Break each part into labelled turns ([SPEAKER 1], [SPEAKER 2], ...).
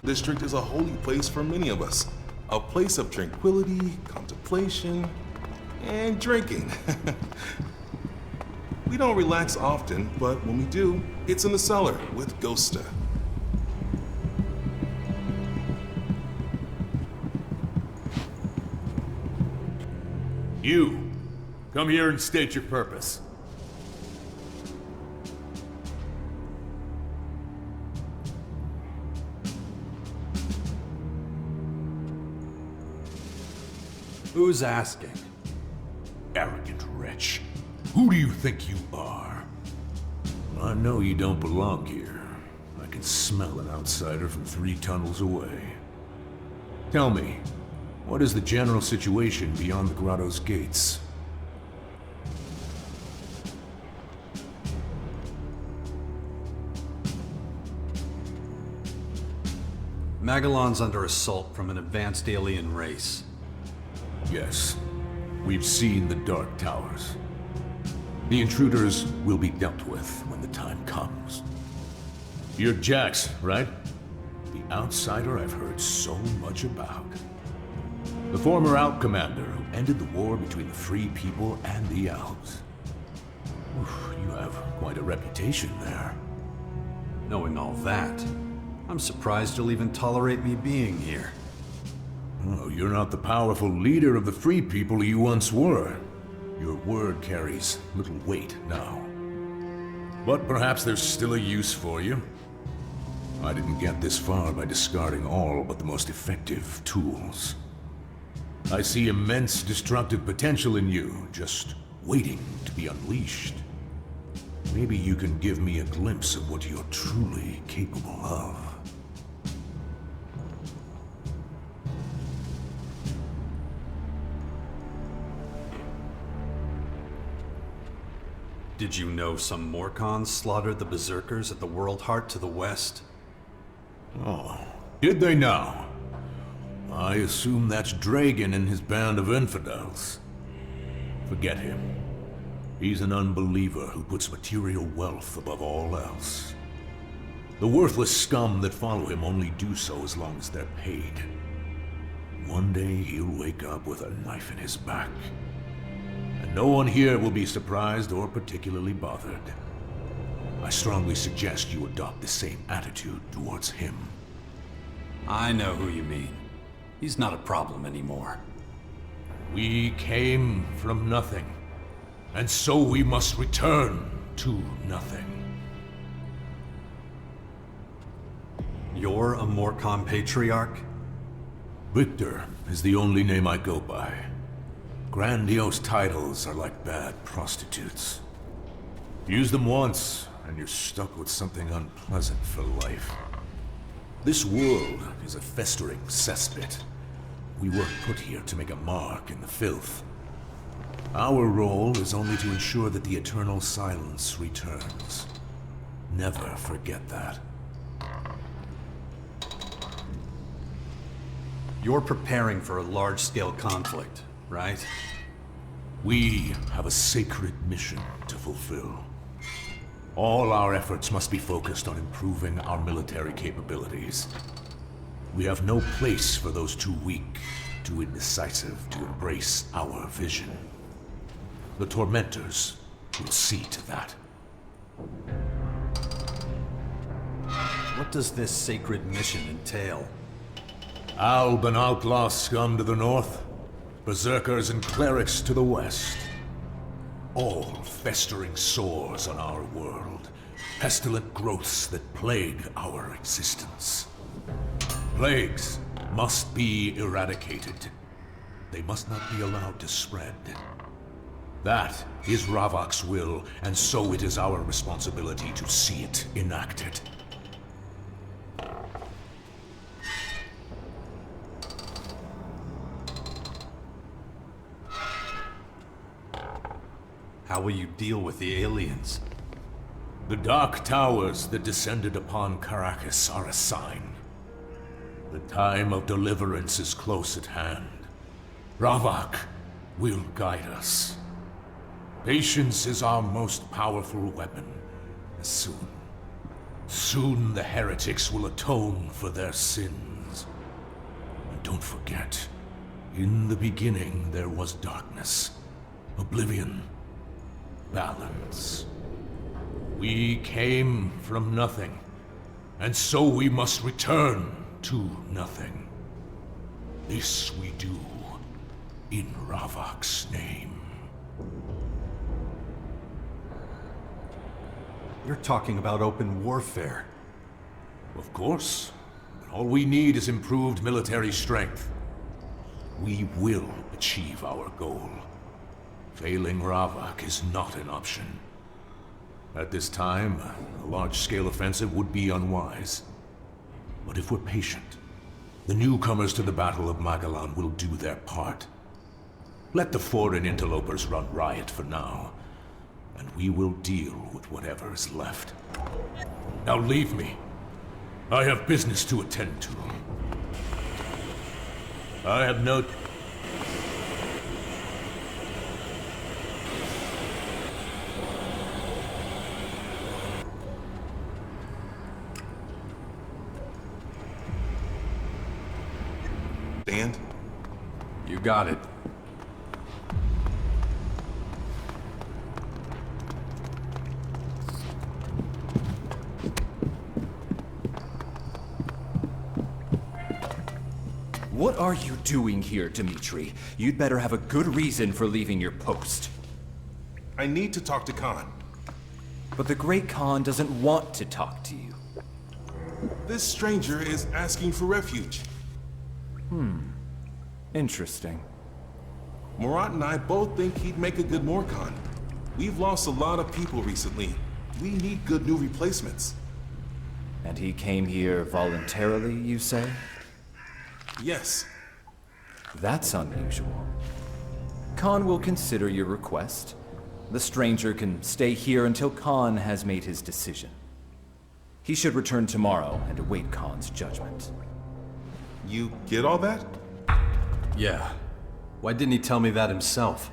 [SPEAKER 1] District is a holy place for many of us. A place of tranquility, contemplation, and drinking. We don't relax often, but when we do, it's in the cellar with Ghosta.
[SPEAKER 2] You, come here and state your purpose.
[SPEAKER 3] Who's asking?
[SPEAKER 2] Arrogant wretch. Who do you think you are? I know you don't belong here. I can smell an outsider from 3 tunnels away. Tell me, what is the general situation beyond the grotto's gates?
[SPEAKER 3] Magellan's under assault from an advanced alien race.
[SPEAKER 2] Yes, we've seen the Dark Towers. The intruders will be dealt with when the time comes. You're Jax, right? The outsider I've heard so much about. The former Alp commander who ended the war between the Free People and the Alps. Oof, you have quite a reputation there.
[SPEAKER 3] Knowing all that, I'm surprised you'll even tolerate me being here.
[SPEAKER 2] Oh, you're not the powerful leader of the Free People you once were. Your word carries little weight now. But perhaps there's still a use for you. I didn't get this far by discarding all but the most effective tools. I see immense destructive potential in you, just waiting to be unleashed. Maybe you can give me a glimpse of what you're truly capable of.
[SPEAKER 3] Did you know some Morcons slaughtered the Berserkers at the World Heart to the west?
[SPEAKER 2] Oh, did they now? I assume that's Dragon and his band of infidels. Forget him. He's an unbeliever who puts material wealth above all else. The worthless scum that follow him only do so as long as they're paid. One day he'll wake up with a knife in his back. And no one here will be surprised or particularly bothered. I strongly suggest you adopt the same attitude towards him.
[SPEAKER 3] I know who you mean. He's not a problem anymore.
[SPEAKER 2] We came from nothing, and so we must return to nothing.
[SPEAKER 3] You're a Morcon patriarch?
[SPEAKER 2] Victor is the only name I go by. Grandiose titles are like bad prostitutes. Use them once, and you're stuck with something unpleasant for life. This world is a festering cesspit. We weren't put here to make a mark in the filth. Our role is only to ensure that the eternal silence returns. Never forget that.
[SPEAKER 3] You're preparing for a large-scale conflict, right?
[SPEAKER 2] We have a sacred mission to fulfill. All our efforts must be focused on improving our military capabilities. We have no place for those too weak, too indecisive to embrace our vision. The Tormentors will see to that.
[SPEAKER 3] What does this sacred mission entail?
[SPEAKER 2] Alb and outlaw scum to the north, berserkers and clerics to the west. All festering sores on our world, pestilent growths that plague our existence. Plagues must be eradicated. They must not be allowed to spread. That is Ravok's will, and so it is our responsibility to see it enacted.
[SPEAKER 3] How will you deal with the aliens?
[SPEAKER 2] The Dark Towers that descended upon Caracas are a sign. The time of deliverance is close at hand. Ravok will guide us. Patience is our most powerful weapon. Soon, Soon the heretics will atone for their sins. And don't forget, in the beginning there was darkness, oblivion, balance. We came from nothing, and so we must return to nothing. This we do in Ravok's name.
[SPEAKER 3] You're talking about open warfare.
[SPEAKER 2] Of course. But all we need is improved military strength. We will achieve our goal. Failing Ravok is not an option. At this time, a large-scale offensive would be unwise. But if we're patient, the newcomers to the Battle of Magellan will do their part. Let the foreign interlopers run riot for now, and we will deal with whatever is left. Now leave me. I have business to attend to. I have no...
[SPEAKER 1] Stand.
[SPEAKER 3] You got it.
[SPEAKER 4] What are you doing here, Dmitri? You'd better have a good reason for leaving your post.
[SPEAKER 1] I need to talk to Khan.
[SPEAKER 4] But the Great Khan doesn't want to talk to you.
[SPEAKER 1] This stranger is asking for refuge.
[SPEAKER 4] Interesting.
[SPEAKER 1] Murat and I both think he'd make a good Morcon. We've lost a lot of people recently. We need good new replacements.
[SPEAKER 4] And he came here voluntarily, you say?
[SPEAKER 1] Yes.
[SPEAKER 4] That's unusual. Khan will consider your request. The stranger can stay here until Khan has made his decision. He should return tomorrow and await Khan's judgment.
[SPEAKER 1] You get all that?
[SPEAKER 3] Yeah. Why didn't he tell me that himself?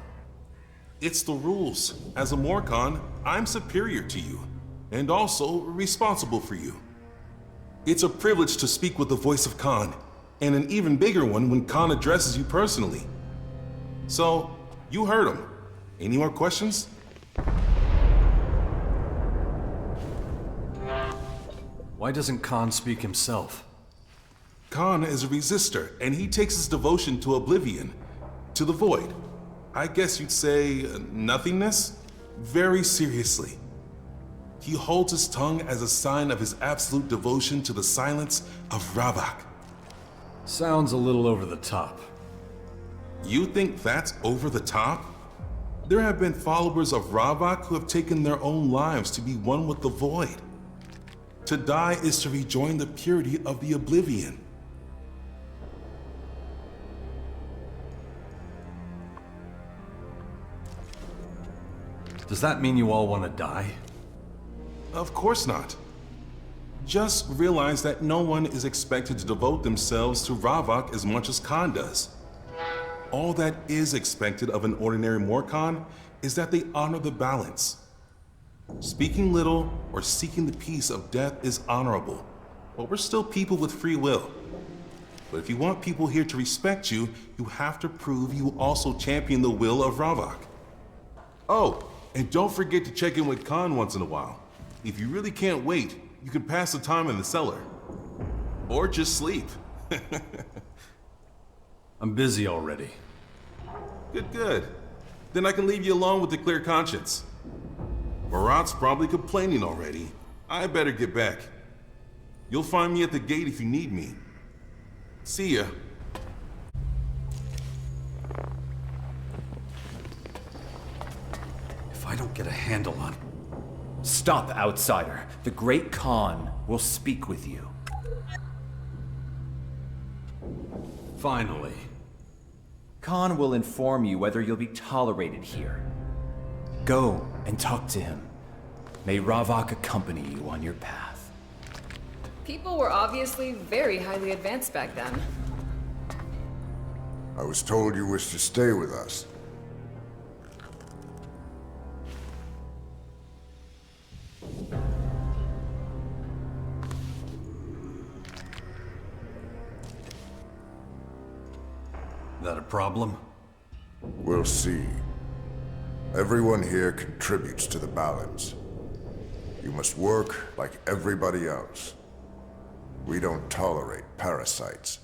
[SPEAKER 1] It's the rules. As a Morcon, I'm superior to you, and also responsible for you. It's a privilege to speak with the voice of Khan, and an even bigger one when Khan addresses you personally. So, you heard him. Any more questions?
[SPEAKER 3] Why doesn't Khan speak himself?
[SPEAKER 1] Khan is a resistor, and he takes his devotion to oblivion, to the void. I guess you'd say nothingness? Very seriously. He holds his tongue as a sign of his absolute devotion to the silence of Ravok.
[SPEAKER 3] Sounds a little over the top.
[SPEAKER 1] You think that's over the top? There have been followers of Ravok who have taken their own lives to be one with the void. To die is to rejoin the purity of the oblivion.
[SPEAKER 3] Does that mean you all want to die?
[SPEAKER 1] Of course not. Just realize that no one is expected to devote themselves to Ravok as much as Khan does. All that is expected of an ordinary Morcon is that they honor the balance. Speaking little or seeking the peace of death is honorable, but we're still people with free will. But if you want people here to respect you, you have to prove you also champion the will of Ravok. Oh, and don't forget to check in with Khan once in a while. If you really can't wait, you can pass the time in the cellar. Or just sleep.
[SPEAKER 3] I'm busy already.
[SPEAKER 1] Good. Then I can leave you alone with a clear conscience. Murat's probably complaining already. I better get back. You'll find me at the gate if you need me. See ya.
[SPEAKER 3] If I don't get a handle on...
[SPEAKER 4] Stop, outsider. The Great Khan will speak with you.
[SPEAKER 3] Finally.
[SPEAKER 4] Khan will inform you whether you'll be tolerated here. Go and talk to him. May Ravok accompany you on your path.
[SPEAKER 5] People were obviously very highly advanced back then.
[SPEAKER 6] I was told you wished to stay with us.
[SPEAKER 3] That a problem?
[SPEAKER 6] We'll see. Everyone here contributes to the balance. You must work like everybody else. We don't tolerate parasites.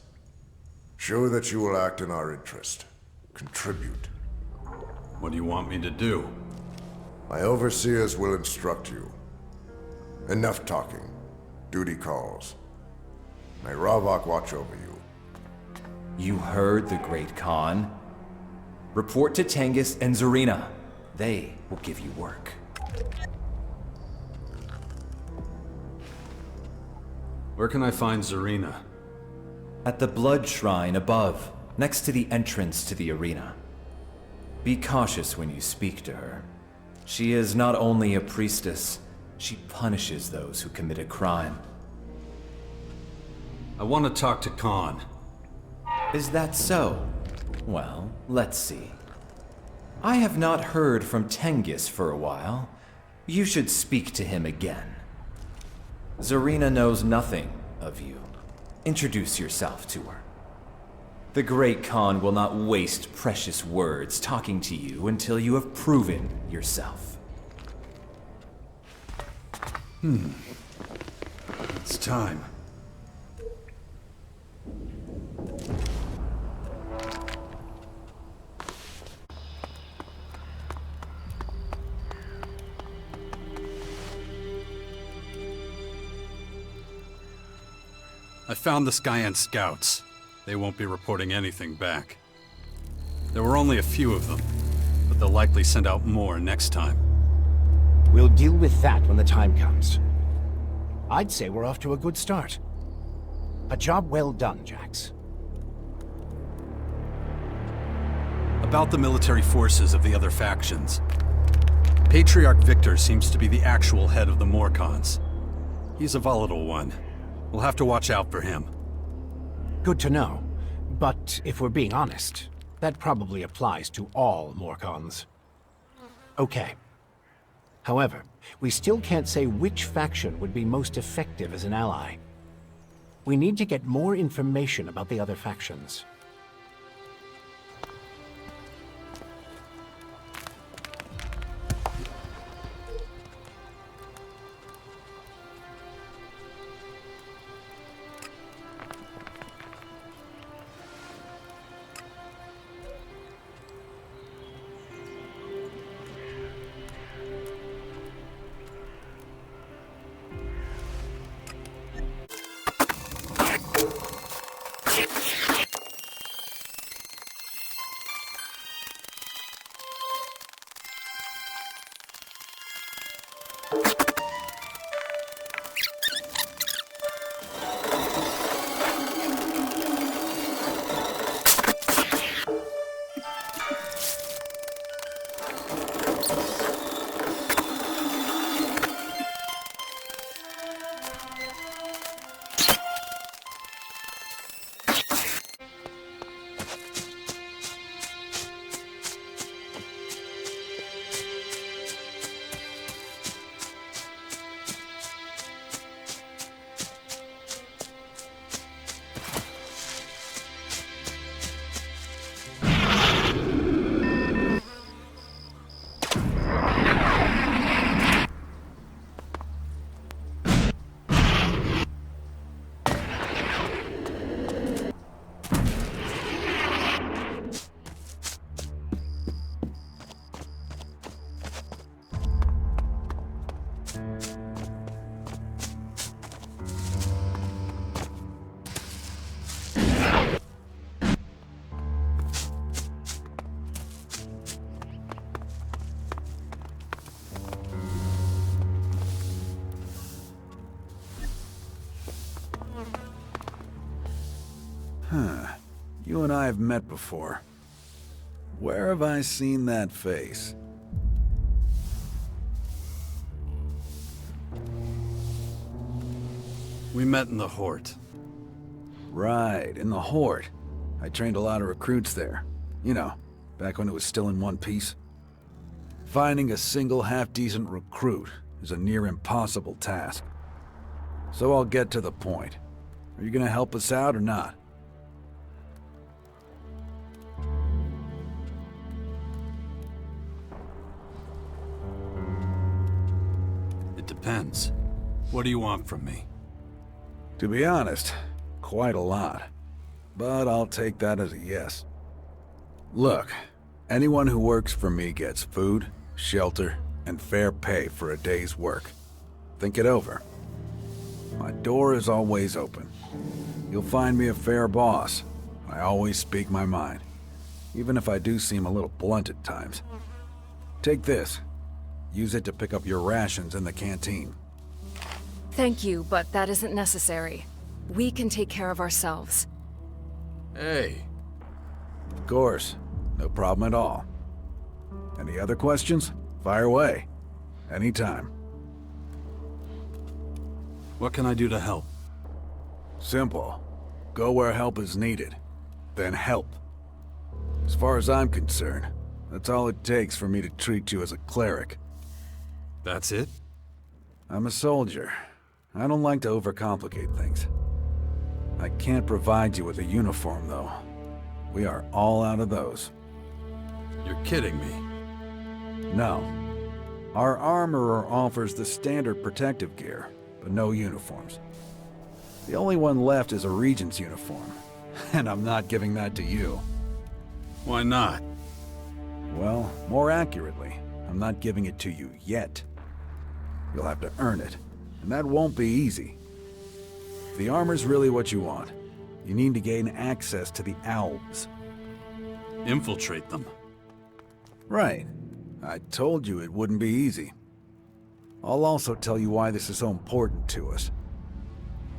[SPEAKER 6] Show that you will act in our interest. Contribute.
[SPEAKER 3] What do you want me to do?
[SPEAKER 6] My overseers will instruct you. Enough talking. Duty calls. May Ravok watch over you.
[SPEAKER 4] You heard the Great Khan. Report to Tengus and Zarina. They will give you work.
[SPEAKER 3] Where can I find Zarina?
[SPEAKER 4] At the Blood Shrine above, next to the entrance to the arena. Be cautious when you speak to her. She is not only a priestess, she punishes those who commit a crime.
[SPEAKER 3] I want to talk to Khan.
[SPEAKER 4] Is that so? Well, let's see. I have not heard from Tengus for a while. You should speak to him again. Zarina knows nothing of you. Introduce yourself to her. The Great Khan will not waste precious words talking to you until you have proven yourself.
[SPEAKER 3] It's time. I found the Skyan scouts. They won't be reporting anything back. There were only a few of them, but they'll likely send out more next time.
[SPEAKER 7] We'll deal with that when the time comes. I'd say we're off to a good start. A job well done, Jax.
[SPEAKER 3] About the military forces of the other factions. Patriarch Victor seems to be the actual head of the Morcons. He's a volatile one. We'll have to watch out for him.
[SPEAKER 7] Good to know. But if we're being honest, that probably applies to all Morcons. Okay. However, we still can't say which faction would be most effective as an ally. We need to get more information about the other factions.
[SPEAKER 8] You and I have met before. Where have I seen that face?
[SPEAKER 3] We met in the Hort.
[SPEAKER 8] Right, in the Horde. I trained a lot of recruits there. You know, back when it was still in one piece. Finding a single half-decent recruit is a near impossible task. So I'll get to the point. Are you gonna help us out or not?
[SPEAKER 3] Depends. What do you want from me?
[SPEAKER 8] To be honest, quite a lot. But I'll take that as a yes. Look, anyone who works for me gets food, shelter, and fair pay for a day's work. Think it over. My door is always open. You'll find me a fair boss. I always speak my mind, even if I do seem a little blunt at times. Take this. Use it to pick up your rations in the canteen.
[SPEAKER 5] Thank you, but that isn't necessary. We can take care of ourselves.
[SPEAKER 3] Hey.
[SPEAKER 8] Of course. No problem at all. Any other questions? Fire away. Anytime.
[SPEAKER 3] What can I do to help?
[SPEAKER 8] Simple. Go where help is needed. Then help. As far as I'm concerned, that's all it takes for me to treat you as a cleric.
[SPEAKER 3] That's it?
[SPEAKER 8] I'm a soldier. I don't like to overcomplicate things. I can't provide you with a uniform, though. We are all out of those.
[SPEAKER 3] You're kidding me.
[SPEAKER 8] No. Our armorer offers the standard protective gear, but no uniforms. The only one left is a Regent's uniform, and I'm not giving that to you.
[SPEAKER 3] Why not?
[SPEAKER 8] Well, more accurately, I'm not giving it to you yet. You'll have to earn it, and that won't be easy. If the armor's really what you want, you need to gain access to the Alps.
[SPEAKER 3] Infiltrate them.
[SPEAKER 8] Right. I told you it wouldn't be easy. I'll also tell you why this is so important to us.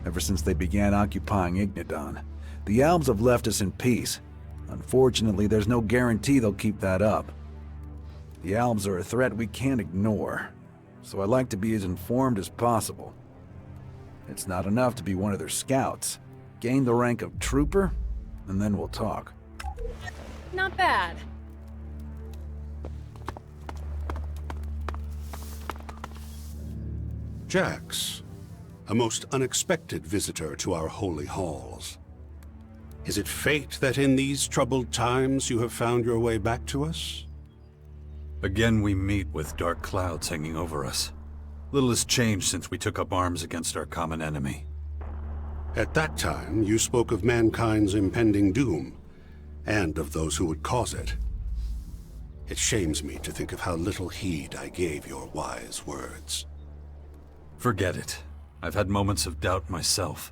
[SPEAKER 8] Ever since they began occupying Ignadon, the Alps have left us in peace. Unfortunately, there's no guarantee they'll keep that up. The Alps are a threat we can't ignore, so I like to be as informed as possible. It's not enough to be one of their scouts. Gain the rank of trooper, and then we'll talk.
[SPEAKER 5] Not bad.
[SPEAKER 9] Jax, a most unexpected visitor to our holy halls. Is it fate that in these troubled times you have found your way back to us?
[SPEAKER 3] Again we meet with dark clouds hanging over us. Little has changed since we took up arms against our common enemy.
[SPEAKER 9] At that time, you spoke of mankind's impending doom, and of those who would cause it. It shames me to think of how little heed I gave your wise words.
[SPEAKER 3] Forget it. I've had moments of doubt myself.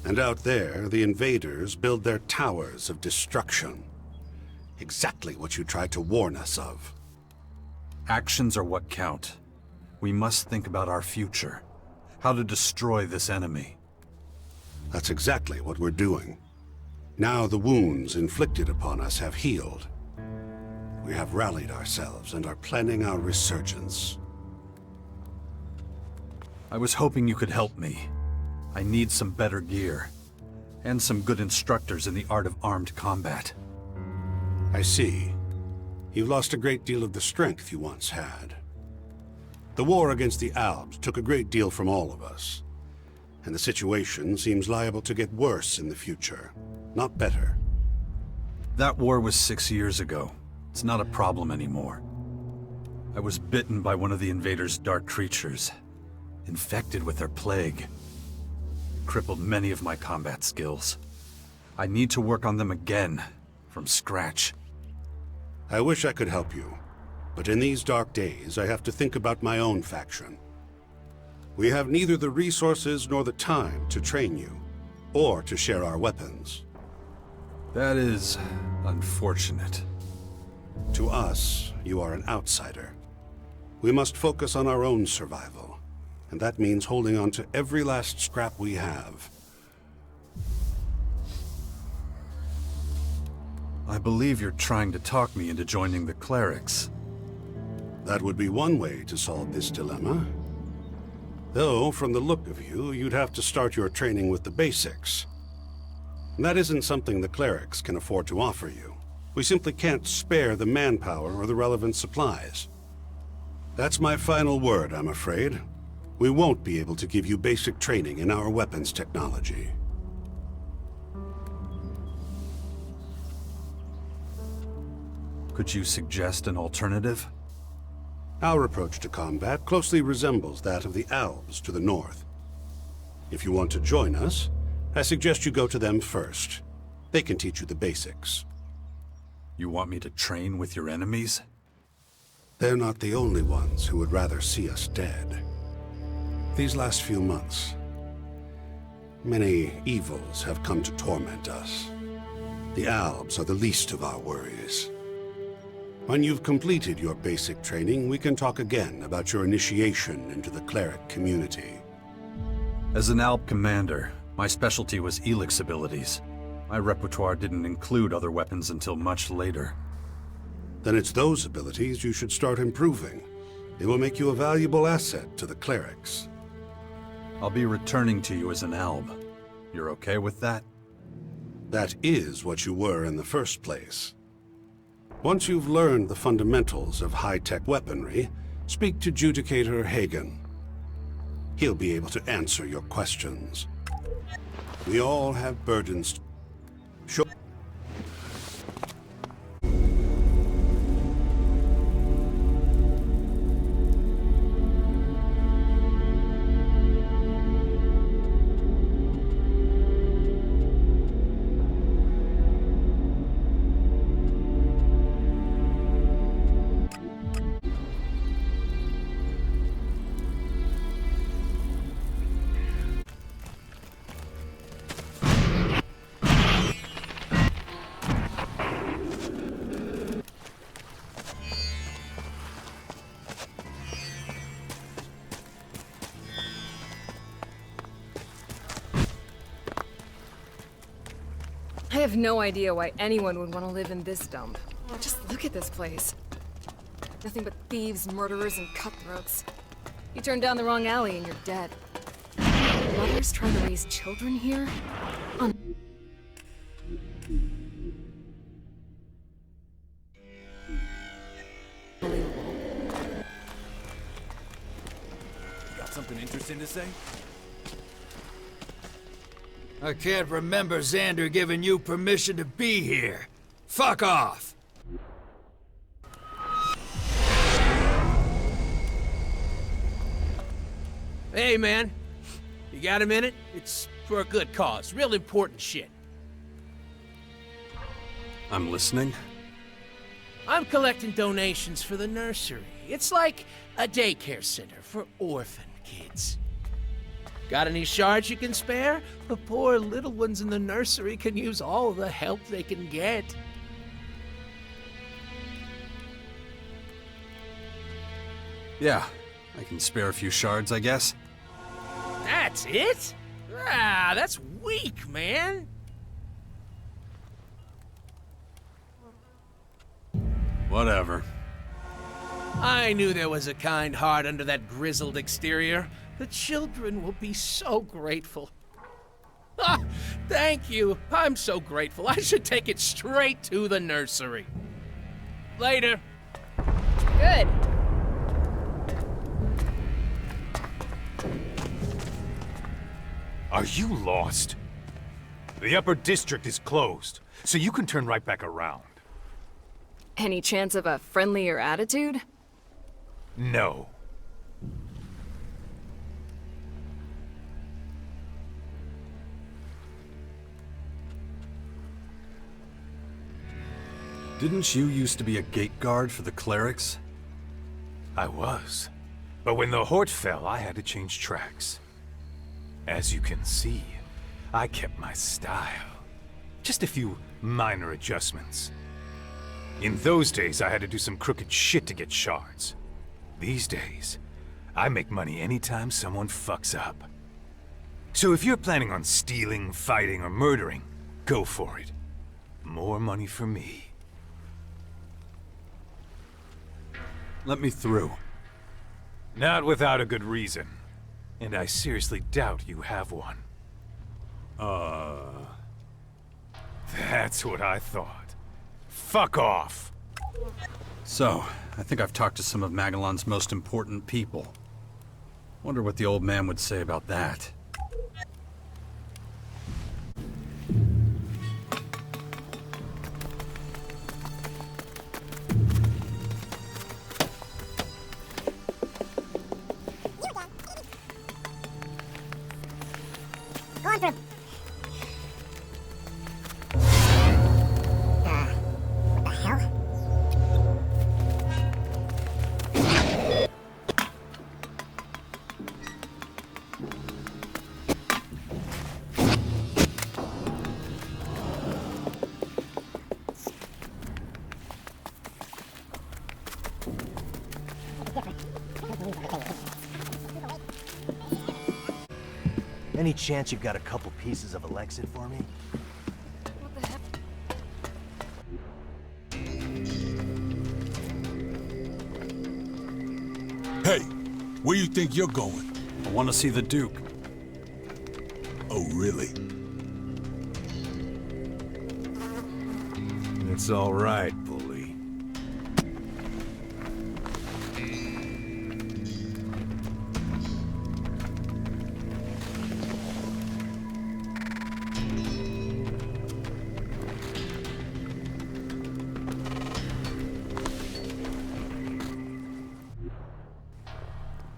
[SPEAKER 9] And out there, the invaders build their towers of destruction. Exactly what you tried to warn us of.
[SPEAKER 3] Actions are what count. We must think about our future. How to destroy this enemy.
[SPEAKER 9] That's exactly what we're doing. Now the wounds inflicted upon us have healed. We have rallied ourselves and are planning our resurgence.
[SPEAKER 3] I was hoping you could help me. I need some better gear. And some good instructors in the art of armed combat.
[SPEAKER 9] I see. You've lost a great deal of the strength you once had. The war against the Alps took a great deal from all of us. And the situation seems liable to get worse in the future, not better.
[SPEAKER 3] That war was 6 years ago. It's not a problem anymore. I was bitten by one of the invaders' dark creatures. Infected with their plague. Crippled many of my combat skills. I need to work on them again, from scratch.
[SPEAKER 9] I wish I could help you, but in these dark days, I have to think about my own faction. We have neither the resources nor the time to train you, or to share our weapons.
[SPEAKER 3] That is unfortunate.
[SPEAKER 9] To us, you are an outsider. We must focus on our own survival, and that means holding on to every last scrap we have.
[SPEAKER 3] I believe you're trying to talk me into joining the clerics.
[SPEAKER 9] That would be one way to solve this dilemma. Though, from the look of you, you'd have to start your training with the basics. That isn't something the clerics can afford to offer you. We simply can't spare the manpower or the relevant supplies. That's my final word, I'm afraid. We won't be able to give you basic training in our weapons technology.
[SPEAKER 3] Could you suggest an alternative?
[SPEAKER 9] Our approach to combat closely resembles that of the Alps to the north. If you want to join us, I suggest you go to them first. They can teach you the basics.
[SPEAKER 3] You want me to train with your enemies?
[SPEAKER 9] They're not the only ones who would rather see us dead. These last few months, many evils have come to torment us. The Alps are the least of our worries. When you've completed your basic training, we can talk again about your initiation into the cleric community.
[SPEAKER 3] As an Alp commander, my specialty was Elex abilities. My repertoire didn't include other weapons until much later.
[SPEAKER 9] Then it's those abilities you should start improving. They will make you a valuable asset to the clerics.
[SPEAKER 3] I'll be returning to you as an Alb. You're okay with that?
[SPEAKER 9] That is what you were in the first place. Once you've learned the fundamentals of high-tech weaponry, speak to Judicator Hagen. He'll be able to answer your questions. We all have burdens. Sure.
[SPEAKER 5] I have no idea why anyone would want to live in this dump. Just look at this place. Nothing but thieves, murderers, and cutthroats. You turn down the wrong alley and you're dead. Mothers trying to raise children here? Unbelievable.
[SPEAKER 4] Got something interesting to say?
[SPEAKER 10] I can't remember Xander giving you permission to be here. Fuck off!
[SPEAKER 11] Hey, man. You got a minute? It's for a good cause. Real important shit.
[SPEAKER 3] I'm listening.
[SPEAKER 11] I'm collecting donations for the nursery. It's like a daycare center for orphan kids. Got any shards you can spare? The poor little ones in the nursery can use all the help they can get.
[SPEAKER 3] Yeah, I can spare a few shards, I guess.
[SPEAKER 11] That's it? Ah, that's weak, man.
[SPEAKER 3] Whatever.
[SPEAKER 11] I knew there was a kind heart under that grizzled exterior. The children will be so grateful. Ah, thank you. I'm so grateful. I should take it straight to the nursery. Later.
[SPEAKER 5] Good.
[SPEAKER 12] Are you lost? The upper district is closed, so you can turn right back around.
[SPEAKER 5] Any chance of a friendlier attitude?
[SPEAKER 12] No.
[SPEAKER 3] Didn't you used to be a gate guard for the clerics?
[SPEAKER 12] I was. But when the Hort fell, I had to change tracks. As you can see, I kept my style. Just a few minor adjustments. In those days, I had to do some crooked shit to get shards. These days, I make money anytime someone fucks up. So if you're planning on stealing, fighting, or murdering, go for it. More money for me.
[SPEAKER 3] Let me through.
[SPEAKER 12] Not without a good reason. And I seriously doubt you have one. That's what I thought. Fuck off!
[SPEAKER 3] So, I think I've talked to some of Magellan's most important people. Wonder what the old man would say about that.
[SPEAKER 13] Any chance you've got a couple pieces of Elex for me?
[SPEAKER 5] What the heck?
[SPEAKER 14] Hey, where you think you're going?
[SPEAKER 3] I want to see the Duke.
[SPEAKER 14] Oh, really?
[SPEAKER 2] It's all right, bully.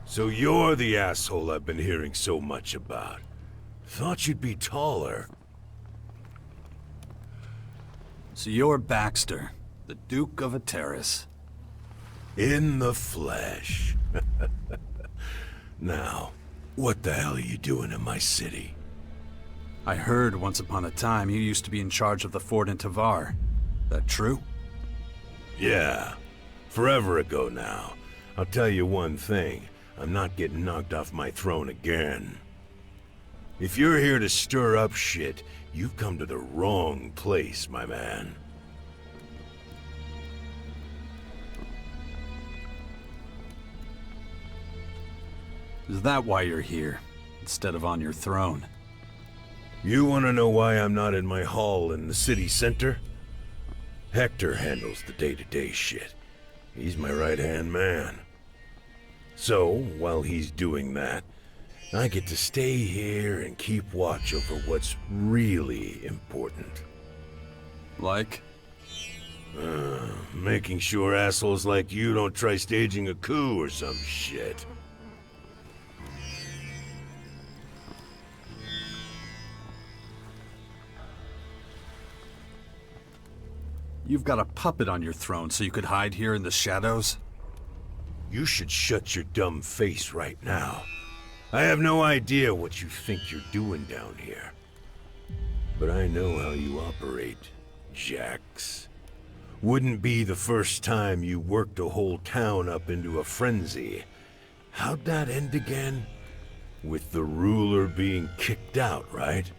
[SPEAKER 15] So you're the asshole I've been hearing so much about. Thought you'd be taller.
[SPEAKER 3] So you're Baxter, the Duke of Ateris.
[SPEAKER 15] In the flesh. Now, what the hell are you doing in my city?
[SPEAKER 3] I heard once upon a time you used to be in charge of the fort in Tavar. That true?
[SPEAKER 15] Yeah. Forever ago now. I'll tell you one thing. I'm not getting knocked off my throne again. If you're here to stir up shit, you've come to the wrong place, my man.
[SPEAKER 3] Is that why you're here, instead of on your throne?
[SPEAKER 15] You want to know why I'm not in my hall in the city center? Hector handles the day-to-day shit. He's my right-hand man. So, while he's doing that, I get to stay here and keep watch over what's really important.
[SPEAKER 3] Like?
[SPEAKER 15] Making sure assholes like you don't try staging a coup or some shit.
[SPEAKER 3] You've got a puppet on your throne so you could hide here in the shadows?
[SPEAKER 15] You should shut your dumb face right now. I have no idea what you think you're doing down here. But I know how you operate, Jax. Wouldn't be the first time you worked a whole town up into a frenzy. How'd that end again? With the ruler being kicked out, right?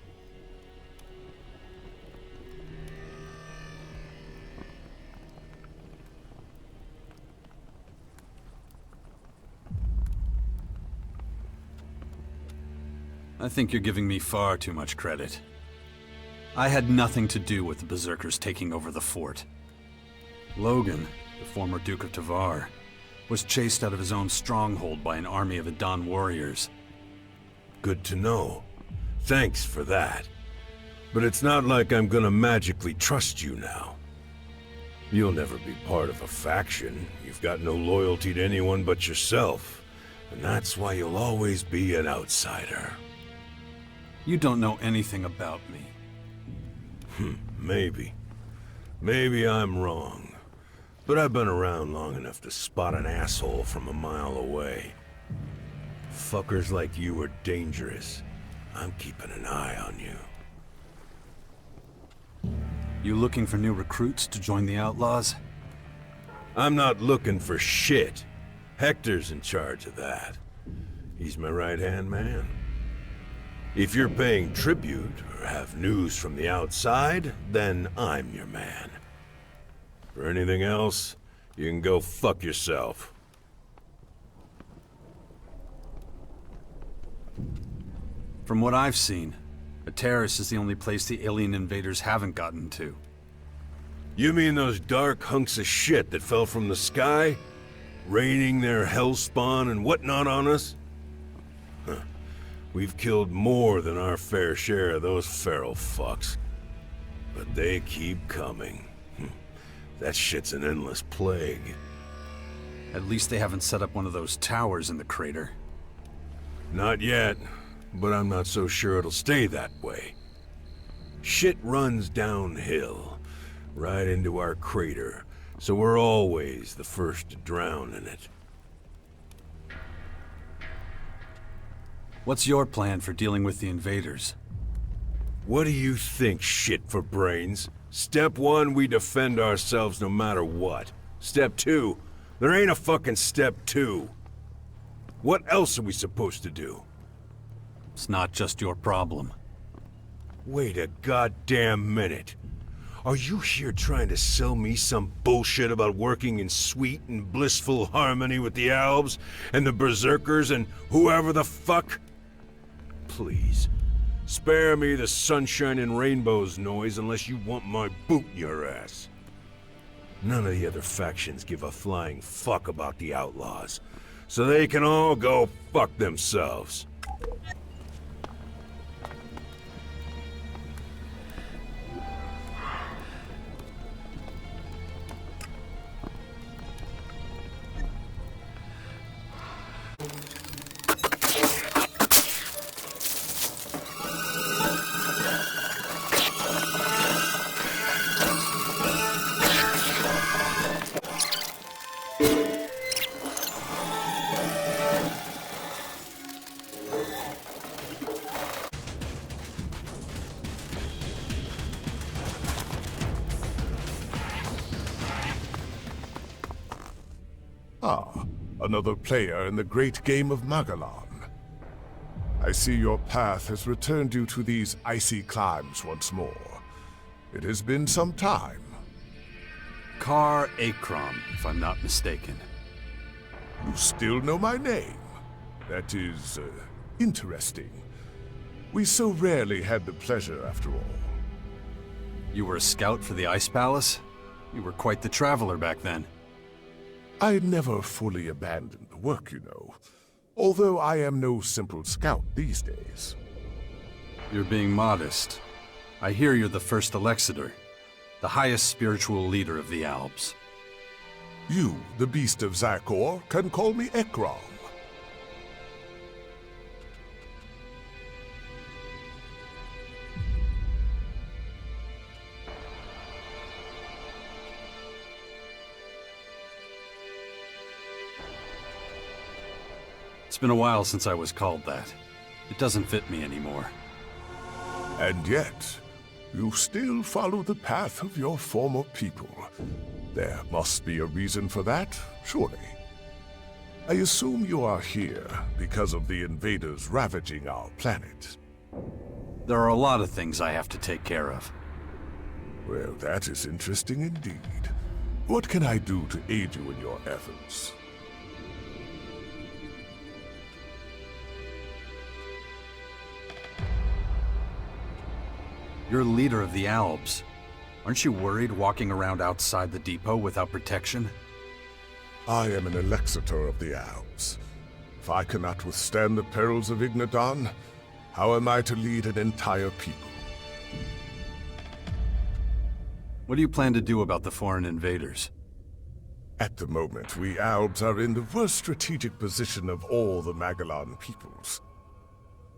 [SPEAKER 3] I think you're giving me far too much credit. I had nothing to do with the Berserkers taking over the fort. Logan, the former Duke of Tavar, was chased out of his own stronghold by an army of Adan warriors.
[SPEAKER 15] Good to know. Thanks for that. But it's not like I'm gonna magically trust you now. You'll never be part of a faction. You've got no loyalty to anyone but yourself. And that's why you'll always be an outsider.
[SPEAKER 3] You don't know anything about me.
[SPEAKER 15] Maybe. Maybe I'm wrong. But I've been around long enough to spot an asshole from a mile away. Fuckers like you are dangerous. I'm keeping an eye on you.
[SPEAKER 3] You looking for new recruits to join the Outlaws?
[SPEAKER 15] I'm not looking for shit. Hector's in charge of that. He's my right-hand man. If you're paying tribute or have news from the outside, then I'm your man. For anything else, you can go fuck yourself.
[SPEAKER 3] From what I've seen, Ateris is the only place the alien invaders haven't gotten to.
[SPEAKER 15] You mean those dark hunks of shit that fell from the sky? Raining their hellspawn and whatnot on us? Huh. We've killed more than our fair share of those feral fucks. But they keep coming. That shit's an endless plague.
[SPEAKER 3] At least they haven't set up one of those towers in the crater.
[SPEAKER 15] Not yet, but I'm not so sure it'll stay that way. Shit runs downhill, right into our crater, so we're always the first to drown in it.
[SPEAKER 3] What's your plan for dealing with the invaders?
[SPEAKER 15] What do you think, shit for brains? Step 1, we defend ourselves no matter what. Step 2, There ain't a fucking step 2. What else are we supposed to do?
[SPEAKER 3] It's not just your problem.
[SPEAKER 15] Wait a goddamn minute. Are you here trying to sell me some bullshit about working in sweet and blissful harmony with the elves and the berserkers and whoever the fuck? Please, spare me the sunshine and rainbows noise unless you want my boot in your ass. None of the other factions give a flying fuck about the outlaws, so they can all go fuck themselves.
[SPEAKER 16] Ah, another player in the great game of Magellan. I see your path has returned you to these icy climes once more. It has been some time.
[SPEAKER 3] Kar Akram, if I'm not mistaken.
[SPEAKER 16] You still know my name. That is, interesting. We so rarely had the pleasure, after all.
[SPEAKER 3] You were a scout for the Ice Palace? You were quite the traveler back then.
[SPEAKER 16] I never fully abandoned the work, you know. Although I am no simple scout these days.
[SPEAKER 3] You're being modest. I hear you're the first Alexitor, the highest spiritual leader of the Alps.
[SPEAKER 16] You, the beast of Zakor, can call me Ekram.
[SPEAKER 3] It's been a while since I was called that. It doesn't fit me anymore.
[SPEAKER 16] And yet, you still follow the path of your former people. There must be a reason for that, surely. I assume you are here because of the invaders ravaging our planet.
[SPEAKER 3] There are a lot of things I have to take care of.
[SPEAKER 16] Well, that is interesting indeed. What can I do to aid you in your efforts?
[SPEAKER 3] You're leader of the Alps. Aren't you worried walking around outside the depot without protection?
[SPEAKER 16] I am an Alexitor of the Alps. If I cannot withstand the perils of Ignadan, how am I to lead an entire people?
[SPEAKER 3] What do you plan to do about the foreign invaders?
[SPEAKER 16] At the moment, we Alps are in the worst strategic position of all the Magellan peoples.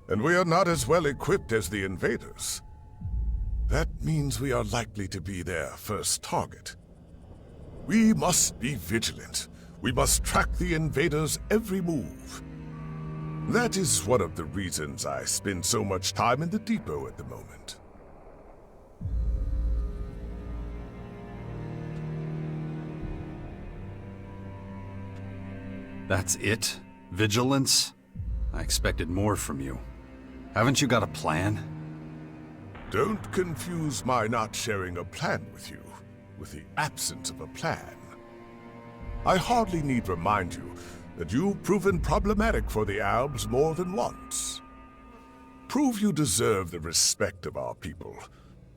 [SPEAKER 16] And we are not as well equipped as the invaders. That means we are likely to be their first target. We must be vigilant. We must track the invaders' every move. That is one of the reasons I spend so much time in the depot at the moment.
[SPEAKER 3] That's it? Vigilance? I expected more from you. Haven't you got a plan?
[SPEAKER 16] Don't confuse my not sharing a plan with you with the absence of a plan. I hardly need remind you that you've proven problematic for the Alps more than once. Prove you deserve the respect of our people,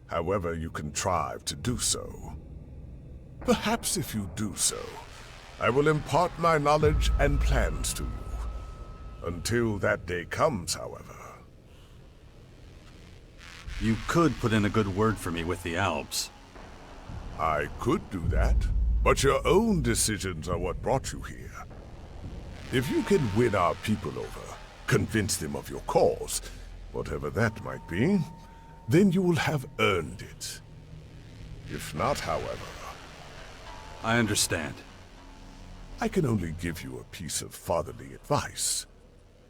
[SPEAKER 16] however you contrive to do so. Perhaps if you do so, I will impart my knowledge and plans to you. Until that day comes, however.
[SPEAKER 3] You could put in a good word for me with the Alps.
[SPEAKER 16] I could do that, but your own decisions are what brought you here. If you can win our people over, convince them of your cause, whatever that might be, then you will have earned it. If not, however...
[SPEAKER 3] I understand.
[SPEAKER 16] I can only give you a piece of fatherly advice.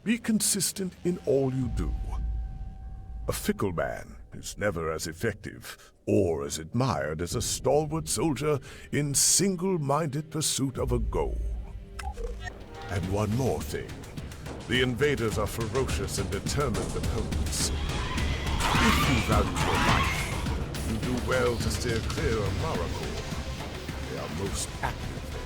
[SPEAKER 16] Be consistent in all you do. A fickle man is never as effective or as admired as a stalwart soldier in single-minded pursuit of a goal. And one more thing. The invaders are ferocious and determined opponents. If you value your life, you do well to steer clear of Motherboard. They are most active there.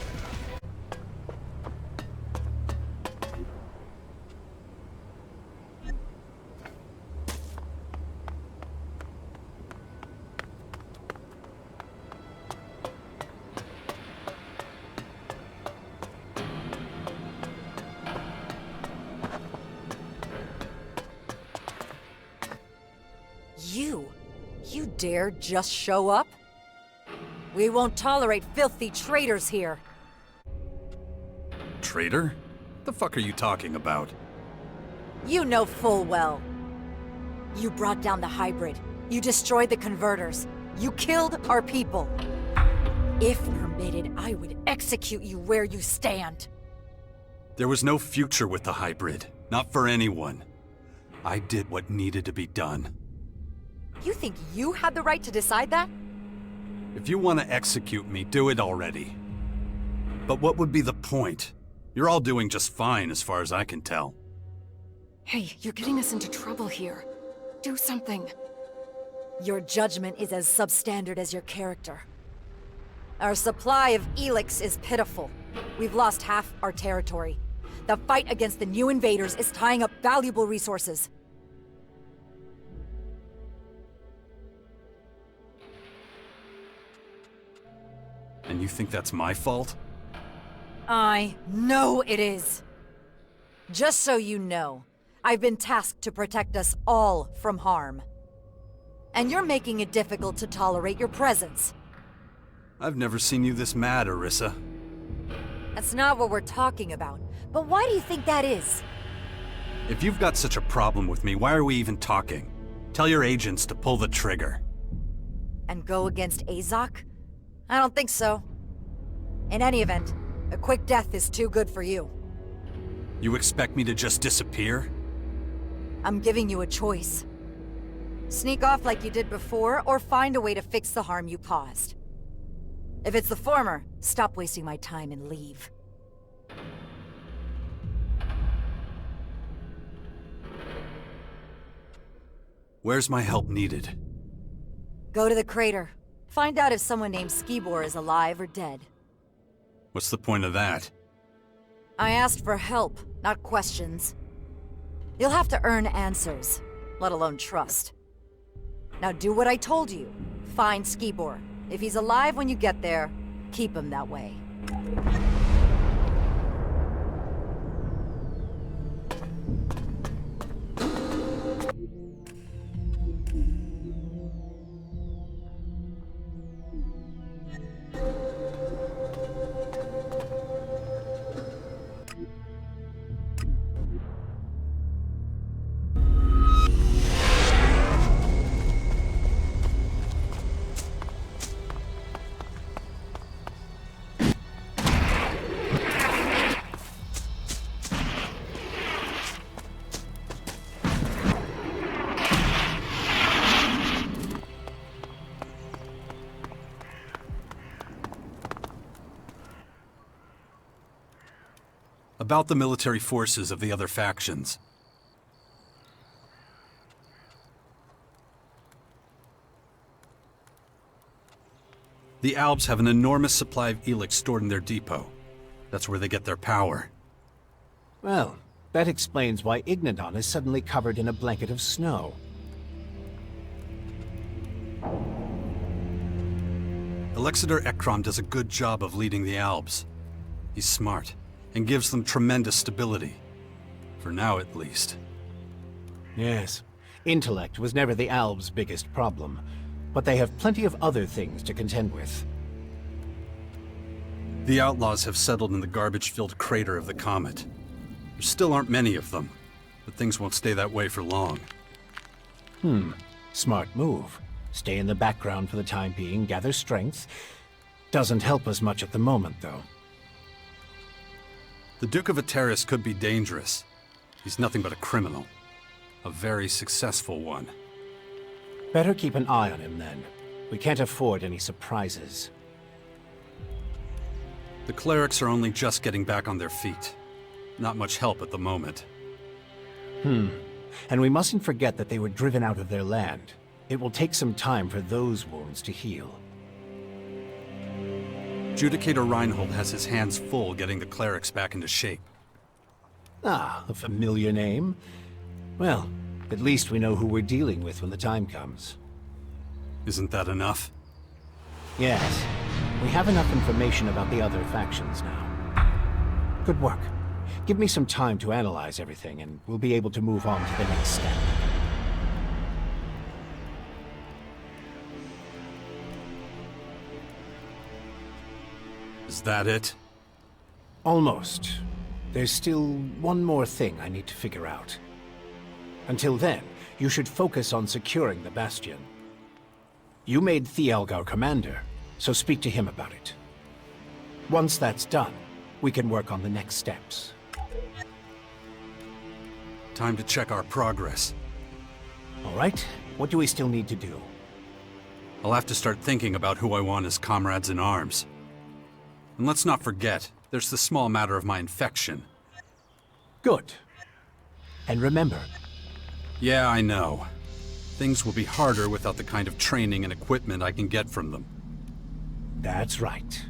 [SPEAKER 17] You dare just show up? We won't tolerate filthy traitors here.
[SPEAKER 3] Traitor? The fuck are you talking about?
[SPEAKER 17] You know full well. You brought down the hybrid. You destroyed the converters. You killed our people. If permitted, I would execute you where you stand.
[SPEAKER 3] There was no future with the hybrid. Not for anyone. I did what needed to be done.
[SPEAKER 17] You think you had the right to decide that?
[SPEAKER 3] If you want to execute me, do it already. But what would be the point? You're all doing just fine as far as I can tell.
[SPEAKER 5] Hey, you're getting us into trouble here. Do something.
[SPEAKER 17] Your judgment is as substandard as your character. Our supply of Elex is pitiful. We've lost half our territory. The fight against the new invaders is tying up valuable resources.
[SPEAKER 3] And you think that's my fault?
[SPEAKER 17] I know it is. Just so you know, I've been tasked to protect us all from harm. And you're making it difficult to tolerate your presence.
[SPEAKER 3] I've never seen you this mad, Orisa.
[SPEAKER 17] That's not what we're talking about. But why do you think that is?
[SPEAKER 3] If you've got such a problem with me, why are we even talking? Tell your agents to pull the trigger.
[SPEAKER 17] And go against Azok? I don't think so. In any event, a quick death is too good for you.
[SPEAKER 3] You expect me to just disappear?
[SPEAKER 17] I'm giving you a choice. Sneak off like you did before, or find a way to fix the harm you caused. If it's the former, stop wasting my time and leave.
[SPEAKER 3] Where's my help needed?
[SPEAKER 17] Go to the crater. Find out if someone named Skibor is alive or dead.
[SPEAKER 3] What's the point of that?
[SPEAKER 17] I asked for help, not questions. You'll have to earn answers, let alone trust. Now do what I told you. Find Skibor. If he's alive when you get there, keep him that way.
[SPEAKER 3] About the military forces of the other factions. The Albs have an enormous supply of Elex stored in their depot. That's where they get their power.
[SPEAKER 7] Well, that explains why Ignadon is suddenly covered in a blanket of snow.
[SPEAKER 3] Alexander Ekrom does a good job of leading the Albs. He's smart, and gives them tremendous stability. For now, at least.
[SPEAKER 7] Yes. Intellect was never the Albs' biggest problem, but they have plenty of other things to contend with.
[SPEAKER 3] The Outlaws have settled in the garbage-filled crater of the comet. There still aren't many of them, but things won't stay that way for long.
[SPEAKER 7] Smart move. Stay in the background for the time being, gather strength. Doesn't help us much at the moment, though.
[SPEAKER 3] The Duke of Ateris could be dangerous. He's nothing but a criminal. A very successful one.
[SPEAKER 7] Better keep an eye on him then. We can't afford any surprises.
[SPEAKER 3] The clerics are only just getting back on their feet. Not much help at the moment.
[SPEAKER 7] And we mustn't forget that they were driven out of their land. It will take some time for those wounds to heal.
[SPEAKER 3] Judicator Reinhold has his hands full getting the clerics back into shape.
[SPEAKER 7] Ah, a familiar name. Well, at least we know who we're dealing with when the time comes.
[SPEAKER 3] Isn't that enough?
[SPEAKER 7] Yes. We have enough information about the other factions now. Good work. Give me some time to analyze everything, and we'll be able to move on to the next step.
[SPEAKER 3] Is that it?
[SPEAKER 7] Almost. There's still one more thing I need to figure out. Until then, you should focus on securing the Bastion. You made Thielg our commander, so speak to him about it. Once that's done, we can work on the next steps.
[SPEAKER 3] Time to check our progress.
[SPEAKER 7] All right, what do we still need to do?
[SPEAKER 3] I'll have to start thinking about who I want as comrades in arms. And let's not forget, there's the small matter of my infection.
[SPEAKER 7] Good. And remember...
[SPEAKER 3] Yeah, I know. Things will be harder without the kind of training and equipment I can get from them.
[SPEAKER 7] That's right.